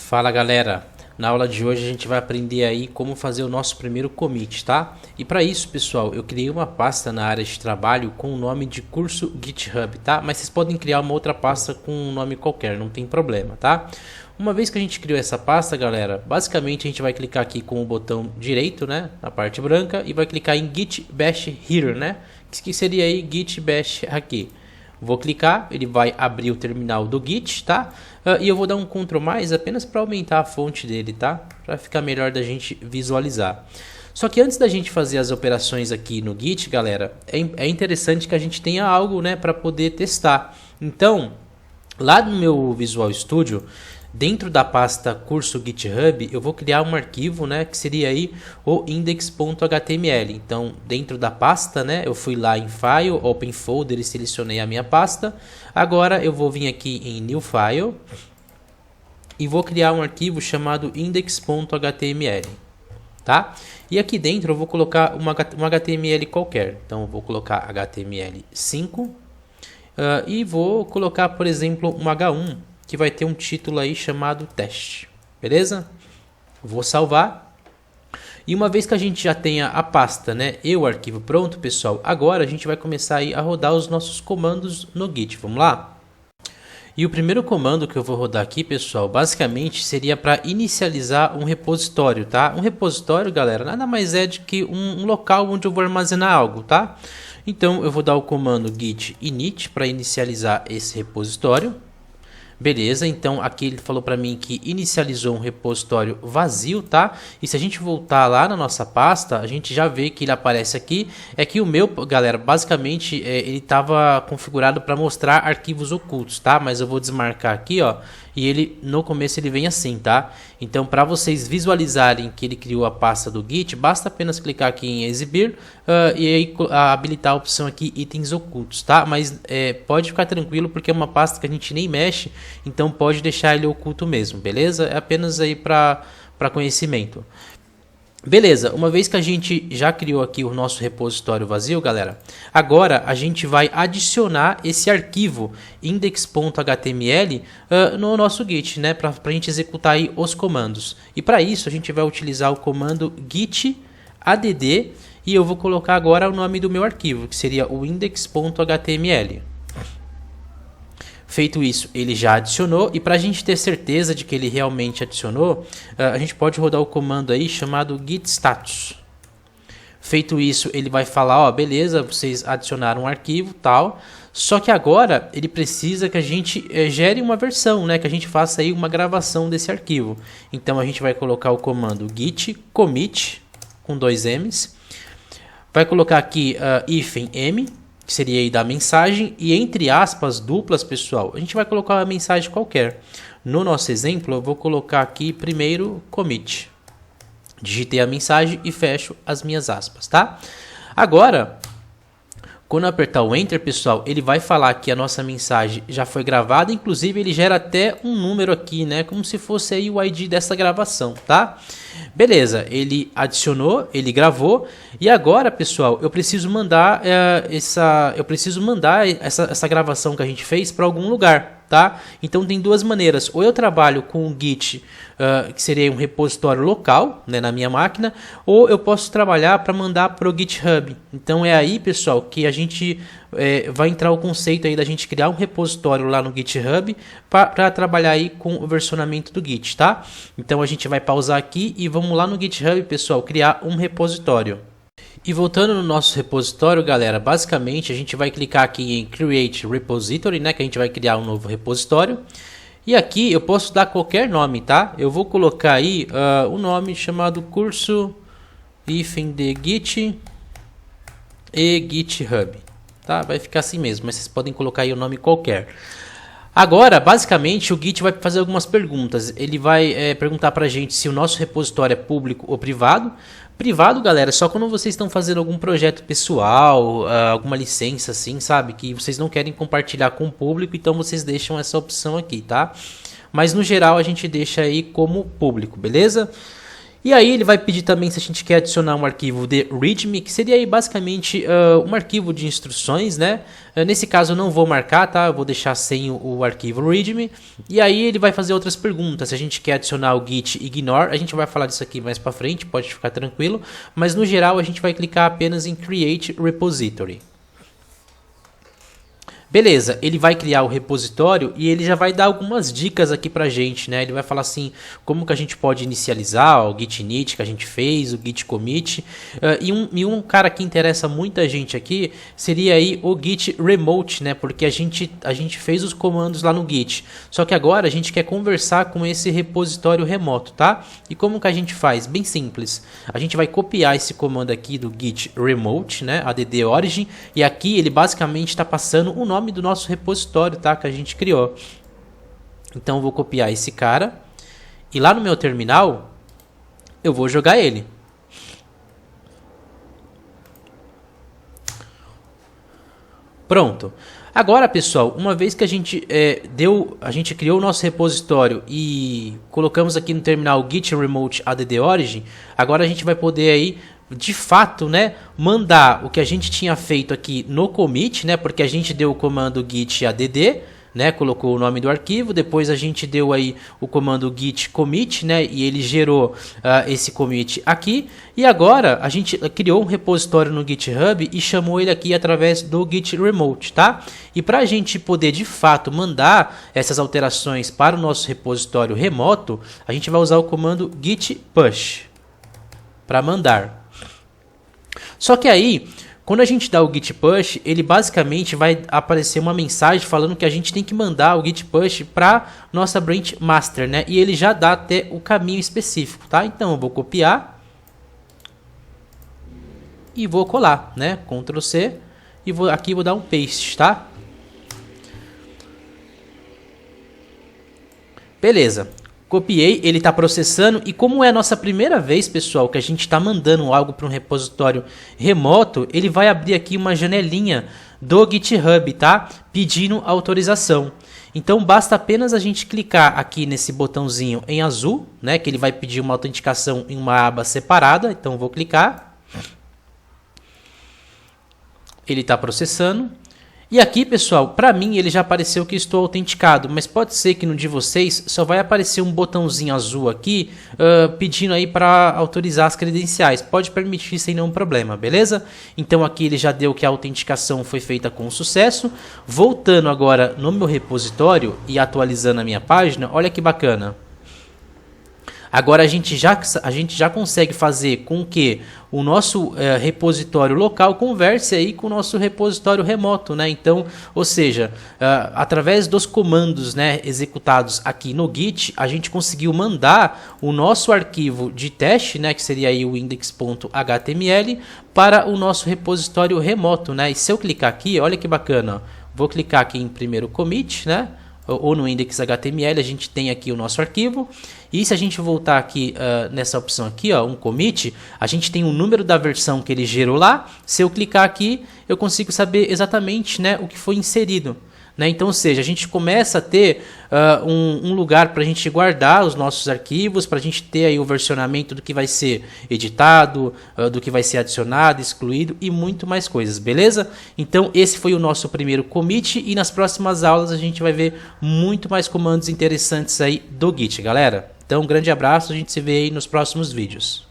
Fala galera, na aula de hoje a gente vai aprender aí como fazer o nosso primeiro commit, tá? E para isso, pessoal, eu criei uma pasta na área de trabalho com o nome de curso GitHub, tá? Mas vocês podem criar uma outra pasta com um nome qualquer, não tem problema, tá? Uma vez que a gente criou essa pasta, galera, basicamente a gente vai clicar aqui com o botão direito, né, na parte branca, e vai clicar em Git Bash Here, né, que seria aí Git Bash aqui. Vou clicar, ele vai abrir o terminal do Git, tá? E eu vou dar um Ctrl+, apenas para aumentar a fonte dele, tá? Para ficar melhor da gente visualizar. Só que antes da gente fazer as operações aqui no Git, galera, é interessante que a gente tenha algo, né, para poder testar. Então, lá no meu Visual Studio, dentro da pasta curso GitHub, eu vou criar um arquivo, né, que seria aí o index.html. Então, dentro da pasta, né, eu fui lá em File, Open Folder e selecionei a minha pasta. Agora eu vou vir aqui em New File e vou criar um arquivo chamado index.html, tá? E aqui dentro eu vou colocar um HTML qualquer. Então, eu vou colocar HTML5 e vou colocar, por exemplo, um H1. Que vai ter um título aí chamado teste, beleza? Vou salvar. E uma vez que a gente já tenha a pasta, né, e o arquivo pronto, pessoal, agora a gente vai começar aí a rodar os nossos comandos no Git. Vamos lá? E o primeiro comando que eu vou rodar aqui, pessoal, basicamente seria para inicializar um repositório, tá? Um repositório, galera, nada mais é do que um local onde eu vou armazenar algo, tá? Então eu vou dar o comando git init para inicializar esse repositório. Beleza, então aqui ele falou para mim que inicializou um repositório vazio, tá? E se a gente voltar lá na nossa pasta, a gente já vê que ele aparece aqui. É que o meu, galera, basicamente ele estava configurado para mostrar arquivos ocultos, tá? Mas eu vou desmarcar aqui, ó. E ele no começo ele vem assim, tá? Então, para vocês visualizarem que ele criou a pasta do Git, basta apenas clicar aqui em exibir e aí habilitar a opção aqui itens ocultos, tá? Mas pode ficar tranquilo porque é uma pasta que a gente nem mexe, então pode deixar ele oculto mesmo, beleza? É apenas aí para conhecimento. Beleza, uma vez que a gente já criou aqui o nosso repositório vazio, galera, agora a gente vai adicionar esse arquivo index.html no nosso Git, né, para a gente executar aí os comandos. E para isso a gente vai utilizar o comando git add e eu vou colocar agora o nome do meu arquivo, que seria o index.html. Feito isso, ele já adicionou, e para a gente ter certeza de que ele realmente adicionou, a gente pode rodar o comando aí chamado git status. Feito isso, ele vai falar, ó, beleza, vocês adicionaram um arquivo, tal, só que agora ele precisa que a gente gere uma versão, né, que a gente faça aí uma gravação desse arquivo. Então a gente vai colocar o comando git commit, com 2 M's, vai colocar aqui -m, que seria aí da mensagem, e entre aspas duplas, pessoal, a gente vai colocar uma mensagem qualquer. No nosso exemplo, eu vou colocar aqui primeiro commit. Digitei a mensagem e fecho as minhas aspas, tá? Agora, quando eu apertar o Enter, pessoal, ele vai falar que a nossa mensagem já foi gravada, inclusive ele gera até um número aqui, né? Como se fosse aí o ID dessa gravação, tá? Beleza, ele adicionou, ele gravou, e agora, pessoal, eu preciso mandar essa gravação que a gente fez para algum lugar, tá? Então tem duas maneiras, ou eu trabalho com o Git, que seria um repositório local, né, na minha máquina, ou eu posso trabalhar para mandar para o GitHub. Então é aí, pessoal, que a gente vai entrar o conceito aí da gente criar um repositório lá no GitHub para trabalhar aí com o versionamento do Git, tá? Então a gente vai pausar aqui e vamos lá no GitHub, pessoal, criar um repositório. E voltando no nosso repositório, galera, basicamente a gente vai clicar aqui em Create Repository, né, que a gente vai criar um novo repositório. E aqui eu posso dar qualquer nome, tá? Eu vou colocar aí um nome chamado curso de Git e GitHub, tá? Vai ficar assim mesmo, mas vocês podem colocar aí o nome qualquer. Agora, basicamente, o Git vai fazer algumas perguntas. Ele vai perguntar para a gente se o nosso repositório é público ou privado. Privado, galera, só quando vocês estão fazendo algum projeto pessoal, alguma licença assim, sabe? Que vocês não querem compartilhar com o público, então vocês deixam essa opção aqui, tá? Mas no geral a gente deixa aí como público, beleza? E aí ele vai pedir também se a gente quer adicionar um arquivo de readme, que seria aí basicamente um arquivo de instruções, né? Nesse caso eu não vou marcar, tá? Eu vou deixar sem o arquivo readme. E aí ele vai fazer outras perguntas, se a gente quer adicionar o git ignore, a gente vai falar disso aqui mais pra frente, pode ficar tranquilo. Mas no geral a gente vai clicar apenas em create repository. Beleza, ele vai criar o repositório e ele já vai dar algumas dicas aqui pra gente, né? Ele vai falar assim, como que a gente pode inicializar ó, o git init que a gente fez, o git commit. E um cara que interessa muita gente aqui seria aí o git remote, né? Porque a gente fez os comandos lá no git. Só que agora a gente quer conversar com esse repositório remoto, tá? E como que a gente faz? Bem simples. A gente vai copiar esse comando aqui do git remote, né? Add origin. E aqui ele basicamente está passando o nome do nosso repositório, tá? Que a gente criou. Então eu vou copiar esse cara e lá no meu terminal eu vou jogar ele. Pronto. Agora, pessoal, uma vez que a gente criou o nosso repositório e colocamos aqui no terminal git remote add origin, agora a gente vai poder aí de fato, né, mandar o que a gente tinha feito aqui no commit, né, porque a gente deu o comando git add, né, colocou o nome do arquivo, depois a gente deu aí o comando git commit, né, e ele gerou esse commit aqui, e agora a gente criou um repositório no GitHub e chamou ele aqui através do git remote, tá? E para a gente poder de fato mandar essas alterações para o nosso repositório remoto, a gente vai usar o comando git push para mandar. Só que aí, quando a gente dá o git push, ele basicamente vai aparecer uma mensagem falando que a gente tem que mandar o git push para nossa branch master, né? E ele já dá até o caminho específico, tá? Então eu vou copiar e vou colar, né? Ctrl C e aqui vou dar um paste, tá? Beleza. Copiei, ele está processando e como é a nossa primeira vez, pessoal, que a gente está mandando algo para um repositório remoto, ele vai abrir aqui uma janelinha do GitHub, tá? Pedindo autorização. Então basta apenas a gente clicar aqui nesse botãozinho em azul, né? Que ele vai pedir uma autenticação em uma aba separada. Então eu vou clicar. Ele está processando. E aqui, pessoal, para mim ele já apareceu que estou autenticado, mas pode ser que no de vocês só vai aparecer um botãozinho azul aqui pedindo aí para autorizar as credenciais. Pode permitir sem nenhum problema, beleza? Então aqui ele já deu que a autenticação foi feita com sucesso. Voltando agora no meu repositório e atualizando a minha página, olha que bacana. Agora a gente já consegue fazer com que o nosso repositório local converse aí com o nosso repositório remoto, né? Então, ou seja, através dos comandos, né, executados aqui no Git, a gente conseguiu mandar o nosso arquivo de teste, né, que seria aí o index.html, para o nosso repositório remoto, né? E se eu clicar aqui, olha que bacana, ó, vou clicar aqui em primeiro commit, né? Ou no index.html, a gente tem aqui o nosso arquivo. E se a gente voltar aqui nessa opção aqui, ó, um commit, a gente tem o número da versão que ele gerou lá. Se eu clicar aqui, eu consigo saber exatamente, né, o que foi inserido. Né? Então, ou seja, a gente começa a ter um lugar para a gente guardar os nossos arquivos, para a gente ter aí o versionamento do que vai ser editado, do que vai ser adicionado, excluído e muito mais coisas, beleza? Então, esse foi o nosso primeiro commit e nas próximas aulas a gente vai ver muito mais comandos interessantes aí do Git, galera. Então, um grande abraço, a gente se vê aí nos próximos vídeos.